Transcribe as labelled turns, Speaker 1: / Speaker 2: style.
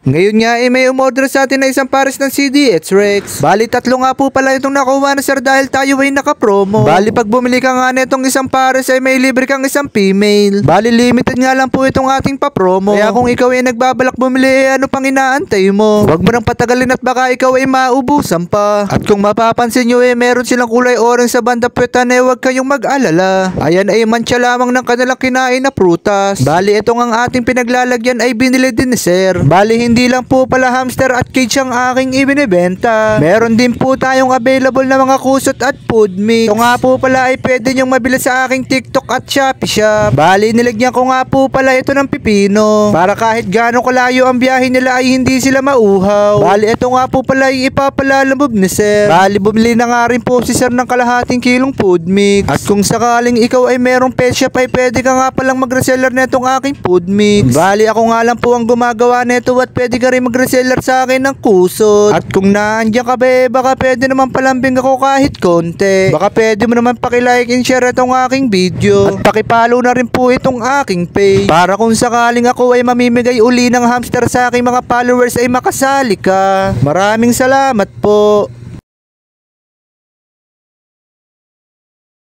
Speaker 1: Ngayon nga may umorder sa atin na isang pares ng CDH Rex. Bali 3 nga po pala itong nakuha na sir dahil tayo ay naka-promo. Bali pag bumili ka nga nitong isang pares ay may libre kang isang female. Bali limited nga lang po itong ating pa-promo. Kaya kung ikaw ay nagbabalak bumili ano pang inaantay mo? Huwag mo nang patagalin at baka ikaw ay maubusan pa. At kung mapapansin nyo meron silang kulay orange sa banda puwetan huwag kayong mag-alala. Ayan ay mantsa lamang ng kanilang kinain na prutas. Bali itong ang ating pinaglalagyan ay binili din ni sir. Bali hindi lang po pala hamster at cage ang aking ibinibenta. Meron din po tayong available na mga kusot at food mix. Ito nga po pala ay pwede nyong mabili sa aking TikTok at Shopee Shop. Bali nilagyan ko nga po pala ito ng pipino para kahit gaano kalayo ang biyahe nila ay hindi sila mauhaw. Bali ito nga po pala ay ipapalalamove ni sir. Bali bumili na nga rin po si sir ng kalahating kilong food mix. At kung sakaling ikaw ay merong pet shop ay pwede ka nga palang mag-reseller na itong aking food mix. Bali ako nga lang po ang gumagawa nito at pwede ka rin mag-reseller sa akin ng kusot. At kung naandyan ka baka pwede naman palambing ako kahit konti. Baka pwede mo naman pakilike and share itong aking video. At pakipalo na rin po itong aking page. Para kung sakaling ako ay mamimigay uli ng hamster sa aking mga followers ay makasali ka. Maraming salamat po.